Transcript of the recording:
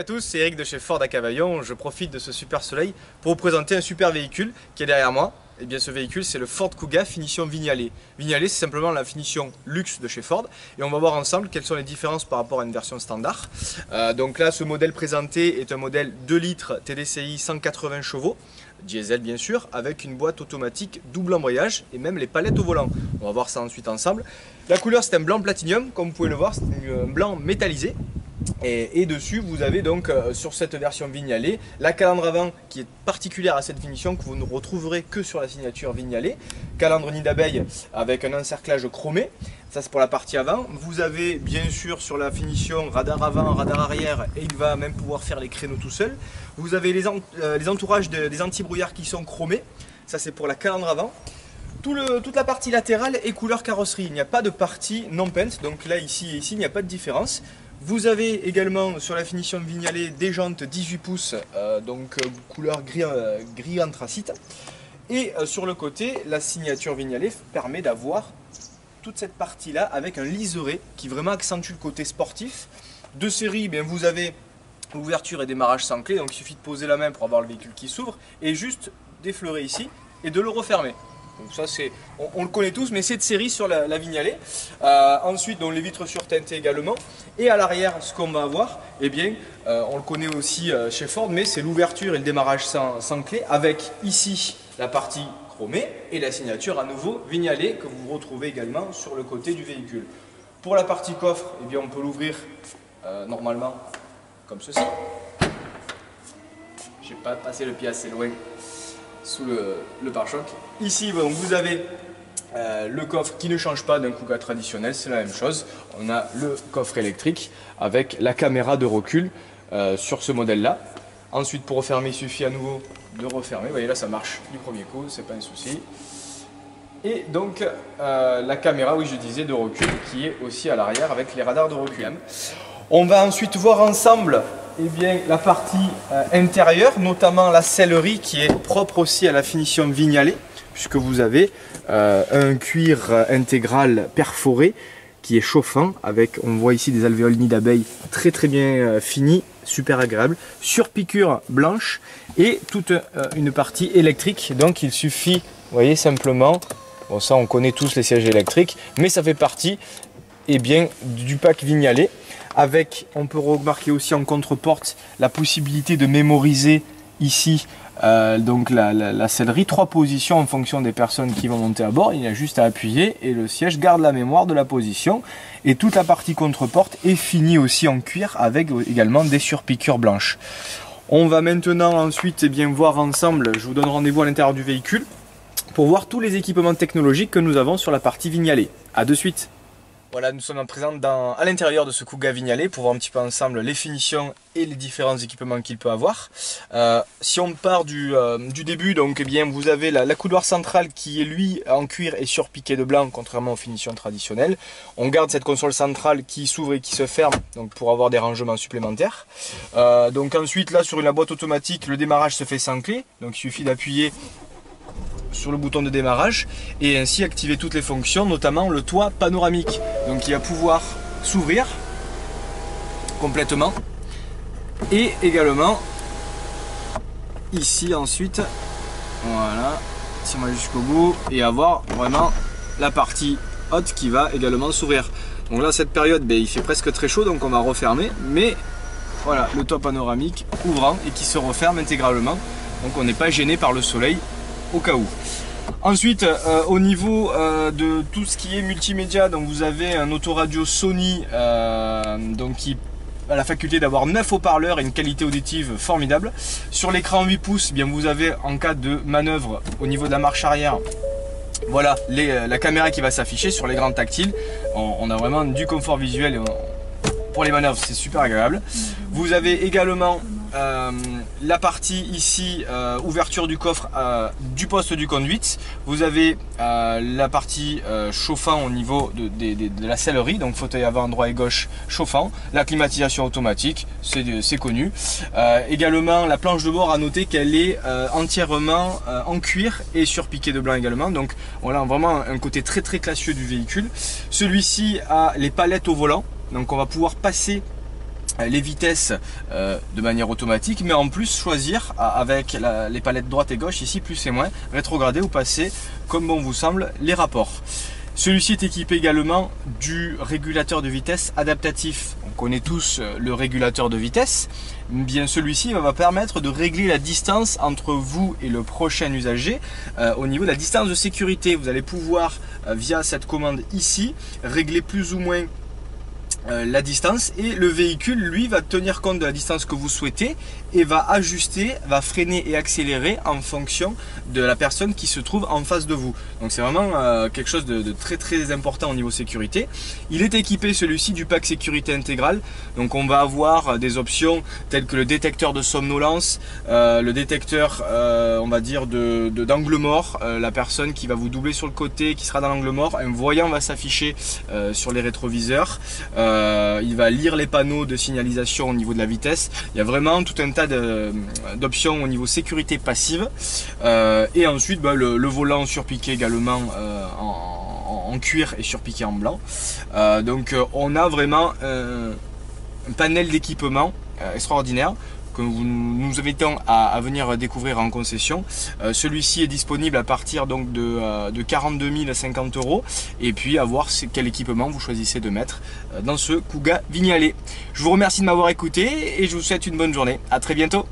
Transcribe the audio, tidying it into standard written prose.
à tous, c'est Eric de chez Ford à Cavaillon. Je profite de ce super soleil pour vous présenter un super véhicule qui est derrière moi. Et bien ce véhicule c'est le Ford Kuga finition Vignale. Vignale c'est simplement la finition luxe de chez Ford. Et on va voir ensemble quelles sont les différences par rapport à une version standard. Donc là ce modèle présenté est un modèle 2 litres TDCi 180 chevaux. Diesel bien sûr, avec une boîte automatique double embrayage et même les palettes au volant. On va voir ça ensuite ensemble. La couleur c'est un blanc platinium, comme vous pouvez le voir, c'est un blanc métallisé. Et dessus vous avez donc sur cette version Vignale la calandre avant qui est particulière à cette finition que vous ne retrouverez que sur la signature Vignale. Calandre nid d'abeille avec un encerclage chromé, ça c'est pour la partie avant. Vous avez bien sûr sur la finition radar avant, radar arrière et il va même pouvoir faire les créneaux tout seul. Vous avez les entourages des anti-brouillards qui sont chromés, ça c'est pour la calandre avant. Toute la partie latérale est couleur carrosserie, il n'y a pas de partie non peinte, donc là ici et ici il n'y a pas de différence. Vous avez également sur la finition Vignale des jantes 18 pouces, couleur gris anthracite. Et sur le côté, la signature Vignale permet d'avoir toute cette partie-là avec un liseré qui vraiment accentue le côté sportif. De série, bien, vous avez ouverture et démarrage sans clé, donc il suffit de poser la main pour avoir le véhicule qui s'ouvre et juste d'effleurer ici et de le refermer. Donc ça c'est, on le connaît tous, mais c'est de série sur la Vignale. Ensuite, donc, les vitres surteintées également. Et à l'arrière, ce qu'on va avoir, eh bien, on le connaît aussi chez Ford, mais c'est l'ouverture et le démarrage sans clé, avec ici la partie chromée et la signature à nouveau Vignale que vous retrouvez également sur le côté du véhicule. Pour la partie coffre, eh bien, on peut l'ouvrir normalement comme ceci. J'ai pas passé le pied assez loin sous le pare-choc. Ici bon, vous avez le coffre qui ne change pas d'un Kuga traditionnel, c'est la même chose. On a le coffre électrique avec la caméra de recul sur ce modèle là. Ensuite pour refermer il suffit à nouveau de refermer, vous voyez là ça marche du premier coup, c'est pas un souci. Et donc la caméra, oui je disais, de recul qui est aussi à l'arrière avec les radars de recul. On va ensuite voir ensemble eh bien, la partie intérieure, notamment la sellerie qui est propre aussi à la finition Vignale, puisque vous avez un cuir intégral perforé qui est chauffant, avec, on voit ici des alvéoles nid d'abeille très bien finis, super agréable, sur piqûre blanche et toute une partie électrique, donc il suffit, vous voyez simplement, bon ça on connaît tous les sièges électriques, mais ça fait partie eh bien, du pack Vignale. Avec, on peut remarquer aussi en contre-porte la possibilité de mémoriser ici donc la sellerie, 3 positions en fonction des personnes qui vont monter à bord. Il y a juste à appuyer et le siège garde la mémoire de la position. Et toute la partie contre-porte est finie aussi en cuir avec également des surpiqûres blanches. On va maintenant ensuite bien, voir ensemble, je vous donne rendez-vous à l'intérieur du véhicule pour voir tous les équipements technologiques que nous avons sur la partie Vignale. A de suite. Voilà, nous sommes présents à l'intérieur de ce Kuga Vignale pour voir un petit peu ensemble les finitions et les différents équipements qu'il peut avoir. Si on part du début, donc eh bien, vous avez la couloir centrale qui est lui en cuir et surpiqué de blanc contrairement aux finitions traditionnelles. On garde cette console centrale qui s'ouvre et qui se ferme donc pour avoir des rangements supplémentaires. Donc ensuite là sur la boîte automatique, le démarrage se fait sans clé, donc il suffit d'appuyer sur le bouton de démarrage et ainsi activer toutes les fonctions, notamment le toit panoramique, donc il va pouvoir s'ouvrir complètement et également ici ensuite, voilà, si on va jusqu'au bout et avoir vraiment la partie haute qui va également s'ouvrir. Donc là cette période il fait presque très chaud, donc on va refermer, mais voilà le toit panoramique ouvrant et qui se referme intégralement, donc on n'est pas gêné par le soleil au cas où. Ensuite au niveau de tout ce qui est multimédia, donc vous avez un autoradio Sony donc qui a la faculté d'avoir 9 haut-parleurs et une qualité auditive formidable. Sur l'écran 8 pouces, eh bien, vous avez en cas de manœuvre au niveau de la marche arrière, voilà la caméra qui va s'afficher sur les grands tactiles. On a vraiment du confort visuel pour les manœuvres, c'est super agréable. Vous avez également la partie ici, ouverture du coffre du poste du conduite. Vous avez la partie chauffant au niveau de la sellerie, donc fauteuil avant droit et gauche chauffant. La climatisation automatique, c'est connu. Également la planche de bord, à noter qu'elle est entièrement en cuir et surpiquée de blanc également. Donc voilà vraiment un côté très classieux du véhicule. Celui-ci a les palettes au volant, donc on va pouvoir passer les vitesses de manière automatique, mais en plus choisir avec les palettes droite et gauche, ici plus et moins, rétrograder ou passer comme bon vous semble les rapports. Celui-ci est équipé également du régulateur de vitesse adaptatif. On connaît tous le régulateur de vitesse. Bien, celui-ci va permettre de régler la distance entre vous et le prochain usager au niveau de la distance de sécurité. Vous allez pouvoir, via cette commande ici, régler plus ou moins la distance, et le véhicule lui va tenir compte de la distance que vous souhaitez et va ajuster, va freiner et accélérer en fonction de la personne qui se trouve en face de vous. Donc c'est vraiment quelque chose de très important au niveau sécurité. Il est équipé celui-ci du pack sécurité intégrale, donc on va avoir des options telles que le détecteur de somnolence, le détecteur on va dire d'angle mort, la personne qui va vous doubler sur le côté qui sera dans l'angle mort, un voyant va s'afficher sur les rétroviseurs. Il va lire les panneaux de signalisation au niveau de la vitesse. Il y a vraiment tout un tas d'options au niveau sécurité passive. Et ensuite le volant surpiqué également en cuir et surpiqué en blanc. Donc on a vraiment un panel d'équipement extraordinaire que nous invitons à venir découvrir en concession. Celui-ci est disponible à partir donc de 42 050 €, et puis à voir quel équipement vous choisissez de mettre dans ce Kuga Vignale. Je vous remercie de m'avoir écouté et je vous souhaite une bonne journée. À très bientôt.